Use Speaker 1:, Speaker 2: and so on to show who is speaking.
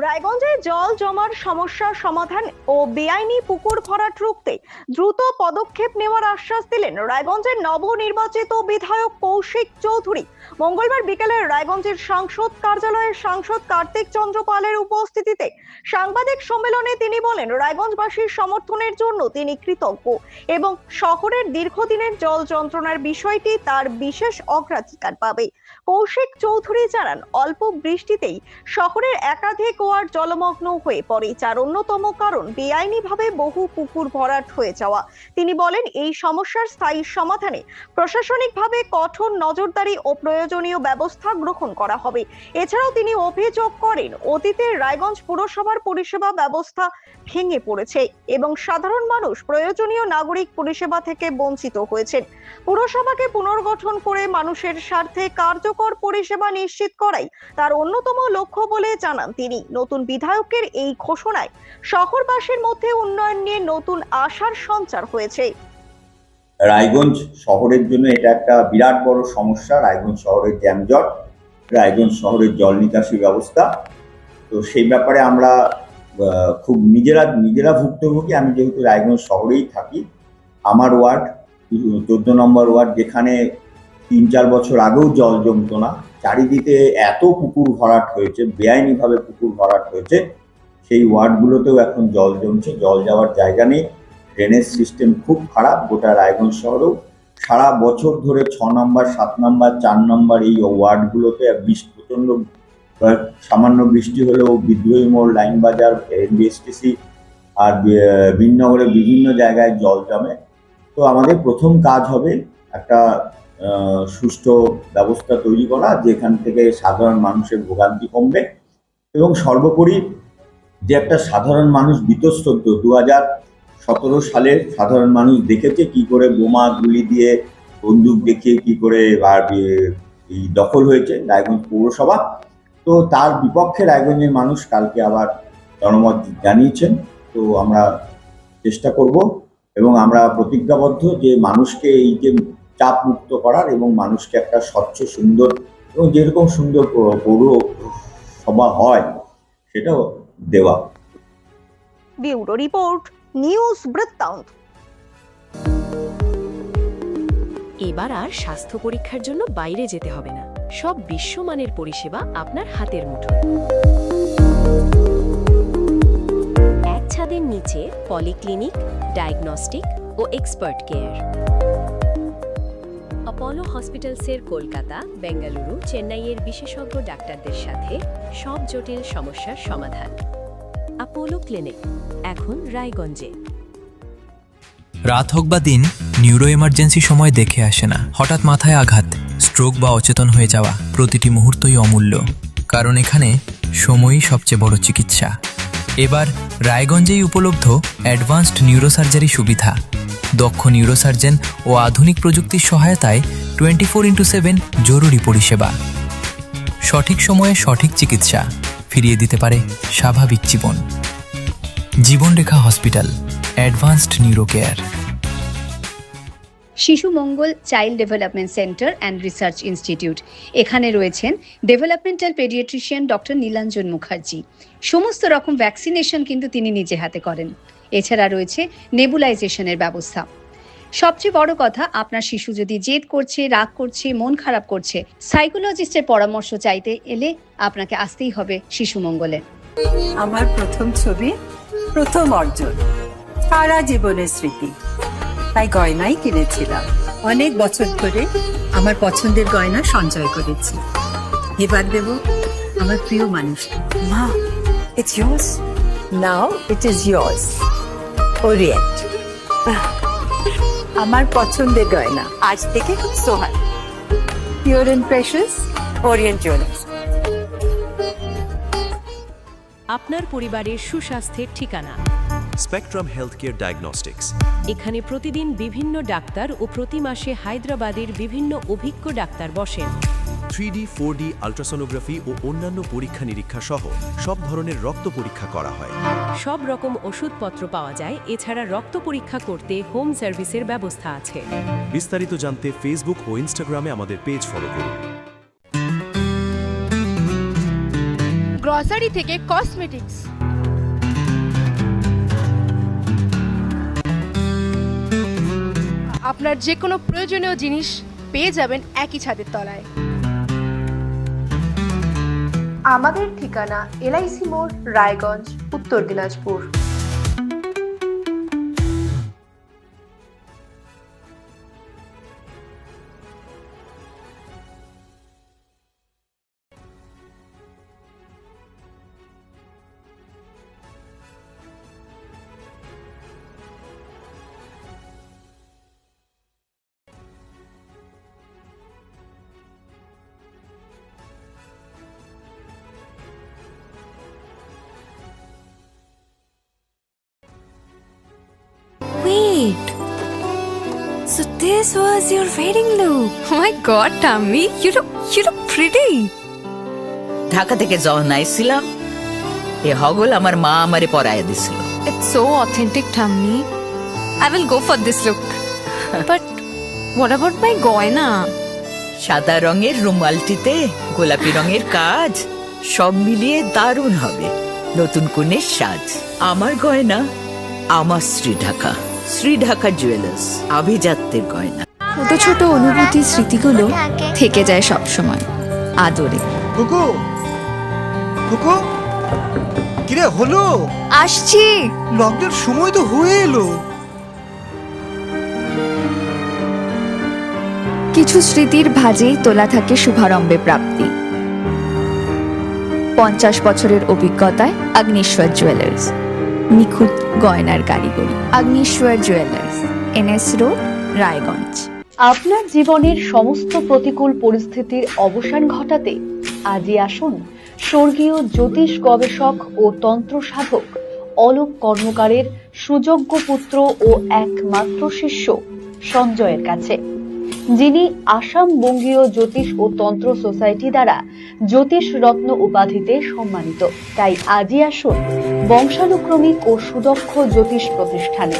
Speaker 1: রায়গঞ্জে জল জমার সমস্যার সমাধান ও বেআইনি পুকুর ভরাট রুখতে দ্রুত পদক্ষেপ নেওয়ার আশ্বাস দিলেন রায়গঞ্জের নবনির্বাচিত বিধায়ক কৌশিক চৌধুরী। মঙ্গলবার বিকেলে রায়গঞ্জের সাংসদ কার্যালয়ে সাংসদ কার্তিক চন্দ্র পালের উপস্থিতিতে সাংবাদিক সম্মেলনে তিনি বলেন, রায়গঞ্জবাসীর সমর্থনের জন্য তিনি কৃতজ্ঞ এবং শহরের দীর্ঘদিনের জল যন্ত্রণার বিষয়টি তার বিশেষ অগ্রাধিকার পাবে। কৌশিক চৌধুরী জানান, অল্প বৃষ্টিতেই শহরের একাধিক ওয়ার্ড জলমগ্ন হয়ে পড়ে, যার অন্যতম কারণ বেআইনিভাবে বহু পুকুর ভরাট হয়ে যাওয়া। তিনি বলেন, এই সমস্যার স্থায়ী সমাধানে প্রশাসনিকভাবে কঠোর নজরদারি ও প্রয়োজনীয় ব্যবস্থা গ্রহণ করা হবে। এছাড়াও তিনি অভিযোগ করেন, অতীতে রায়গঞ্জ পুরসভার পরিষেবা ব্যবস্থা ভেঙে পড়েছে এবং সাধারণ মানুষ প্রয়োজনীয় নাগরিক পরিষেবা থেকে বঞ্চিত হয়েছেন। পুরসভাকে পুনর্গঠন করে মানুষের স্বার্থে কার্যকর পরিষেবা নিশ্চিত করাই তার অন্যতম লক্ষ্য বলে জানান তিনি। নতুন বিধায়কের এই ঘোষণায় শহরবাসীর মধ্যে উন্নয়ন নিয়ে নতুন আশার সঞ্চার হয়েছে।
Speaker 2: রায়গঞ্জ শহরের জন্য এটা একটা বিরাট বড় সমস্যা। রায়গঞ্জ শহরের জ্যামজট, রায়গঞ্জ শহরের জল নিকাশি ব্যবস্থা, তো সেই ব্যাপারে আমরা খুব নিজেরা ভুক্তভোগী। আমি যেহেতু রায়গঞ্জ শহরেই থাকি, আমার ওয়ার্ড 14 নম্বর ওয়ার্ড, যেখানে 3-4 বছর আগেও জল জমতো না, চারিদিকে এত পুকুর ভরাট হয়েছে, বেআইনিভাবে পুকুর ভরাট হয়েছে, সেই ওয়ার্ডগুলোতেও এখন জল জমছে, জল যাওয়ার জায়গা নেই। ড্রেনেজ সিস্টেম খুব খারাপ গোটা রায়গঞ্জ শহরেও। সারা বছর ধরে 6 নম্বর, 7 নম্বর, 4 নম্বর এই ওয়ার্ডগুলোতে প্রচণ্ড সামান্য বৃষ্টি হলেও বিদ্রোহী মোড়, লাইন বাজার, এনবিএসটিসি আর বিননগরে বিভিন্ন জায়গায় জল জমে। তো আমাদের প্রথম কাজ হবে একটা সুষ্ঠু ব্যবস্থা তৈরি করা, যেখান থেকে সাধারণ মানুষের ভোগান্তি কমবে এবং সর্বোপরি যে একটা সাধারণ মানুষ বীতশ্রদ্ধ। 2017 সালে সাধারণ মানুষ দেখেছে কি করে বোমা গুলি দিয়ে, বন্দুক দেখিয়ে কি করে এই দখল হয়েছে রায়গঞ্জ পৌরসভা। তো তার বিপক্ষে রায়গঞ্জের মানুষ কালকে আবার জনমত জানিয়েছেন। তো আমরা চেষ্টা করব এবং আমরা প্রতিজ্ঞাবদ্ধ যে মানুষকে এই যে চাপ মুক্ত করার এবং মানুষকে একটা স্বচ্ছ, সুন্দর এবং যেরকম সুন্দর পৌরসভা হয় সেটাও দেওয়া।
Speaker 1: ব্যুরো রিপোর্ট, নিউজ বৃত্তান্ত।
Speaker 3: এবার আর স্বাস্থ্য পরীক্ষার জন্য বাইরে যেতে হবে না। সব বিশ্বমানের পরিষেবা আপনার হাতের মুঠোয়। এক ছাদের নিচে পলিক্লিনিক, ডায়াগনস্টিক ও এক্সপার্ট কেয়ার। অপোলো হসপিটালসের কলকাতা, বেঙ্গালুরু, চেন্নাইয়ের বিশেষজ্ঞ ডাক্তারদের সাথে সব জটিল সমস্যার সমাধান। অপোলো ক্লিনিক এখন রায়গঞ্জে।
Speaker 4: রাত হোক বা দিন, নিউরো এমার্জেন্সি সময় দেখে আসে না। হঠাৎ মাথায় আঘাত, স্ট্রোক বা অচেতন হয়ে যাওয়া, প্রতিটি মুহূর্তই অমূল্য, কারণ এখানে সময়ই সবচেয়ে বড় চিকিৎসা। এবার রায়গঞ্জেই উপলব্ধ অ্যাডভান্সড নিউরোসার্জারি সুবিধা। দক্ষ নিউরোসার্জন ও আধুনিক প্রযুক্তির সহায়তায় 24x7 জরুরি পরিষেবা। সঠিক সময়ে সঠিক চিকিৎসা ফিরিয়ে দিতে পারে স্বাভাবিক জীবন। Jibanrekha hospital, advanced neuro care.
Speaker 5: Shishu Mangal child development centre and research institute. এখানে রয়েছেন developmental paediatrician doctor Nilanjan Mukherjee. সমস্ত রকম ভ্যাকসিনেশন কিন্তু তিনি নিজে হাতে করেন। এছাড়া রয়েছে নেবুলাইজেশনের ব্যবস্থা। সবচেয়ে বড় কথা, আপনার শিশু যদি জেদ করছে, রাগ করছে, মন খারাপ করছে, সাইকোলজিস্টের পরামর্শ চাইতে এলে আপনাকে আসতেই হবে শিশু মঙ্গলে।
Speaker 6: আমার প্রথম ছবি, প্রথম অর্জন, সারা জীবনের স্মৃতি, তাই গয়নাই কিনেছিলাম। অনেক বছর ধরে আমার পছন্দের গয়না সঞ্চয় করেছি। এবার দেব আমার প্রিয় মানুষকে। মা, it's yours. Now it is yours. Orient. আমার পছন্দের গয়না আজ থেকে সোহান। Pure and precious, Orient Jewelers.
Speaker 3: আপনার পরিবারের সুস্বাস্থ্যের ঠিকানা
Speaker 7: স্পেকট্রাম হেলথকেয়ার ডায়াগনস্টিক্স।
Speaker 3: এখানে প্রতিদিন বিভিন্ন ডাক্তার ও প্রতি মাসে হায়দ্রাবাদের বিভিন্ন অভিজ্ঞ ডাক্তার বসেন।
Speaker 7: 3D, 4D আল্ট্রাসোনোগ্রাফি ও অন্যান্য পরীক্ষা নিরীক্ষা সহ সব ধরনের রক্ত পরীক্ষা করা হয়।
Speaker 3: সব রকম ওষুধপত্র পাওয়া যায়। এছাড়া রক্ত পরীক্ষা করতে হোম সার্ভিসের ব্যবস্থা আছে।
Speaker 7: বিস্তারিত জানতে ফেসবুক ও ইনস্টাগ্রামে আমাদের পেজ ফলো করুন।
Speaker 8: গ্রসারি থেকে কসমেটিক্স, আপনার যে কোনো প্রয়োজনীয় জিনিস পেয়ে যাবেন একই ছাদের তলায়।
Speaker 9: আমাদের ঠিকানা LIC মোড়, রায়গঞ্জ, উত্তর Dinajpur.
Speaker 3: Wait. So this was your wedding look. Oh my god, Tammy, you look pretty.
Speaker 10: Dhaka থেকে যখন আইছিলাম এ হগল আমার মা আমারে পরায় দিছিল।
Speaker 3: It's so authentic, Tammy. I will go for this look. But what about my goina?
Speaker 10: সাদা রঙের রুমালটিতে গোলাপি রঙের কাজ, সব মিলিয়ে দারুণ হবে নতুন কনের সাজ। আমার গয়না আমার শ্রী ঢাকা জুয়েলার্স, আভিজাত্যের গয়না।
Speaker 3: ছোট ছোট অনুভূতি, স্মৃতিগুলো থেকে যায় সব সময় আদরে।
Speaker 11: কুকু কুকু, কিরে হলো?
Speaker 3: আসছি।
Speaker 11: লকডাউন সময় তো হয়ে এলো।
Speaker 3: কিছু স্মৃতির ভাজেই তোলা থাকে শুভারম্ভে প্রাপ্তি। 50 বছরের অভিজ্ঞতায় আগ্নেশ্বর জুয়েলার্স, নিখুঁত গয়নার কারিগরি। Agneshwar jewellers, NS road, Raiganj.
Speaker 1: আপনার জীবনের সমস্ত প্রতিকূল পরিস্থিতির অবসান ঘটাতে আজই আসুন স্বর্গীয় জ্যোতিষ গবেষক ও তন্ত্র সাধক অলোক কর্মকারের সুযোগ্য পুত্র ও একমাত্র শিষ্য সঞ্জয়ের কাছে, যিনি আসাম বঙ্গীয় জ্যোতিষ ও তন্ত্র সোসাইটি দ্বারা জ্যোতিষ রত্ন উপাধিতে সম্মানিত। তাই আজই আসুন বংশানুক্রমিক ও সুদক্ষ জ্যোতিষ প্রতিষ্ঠানে।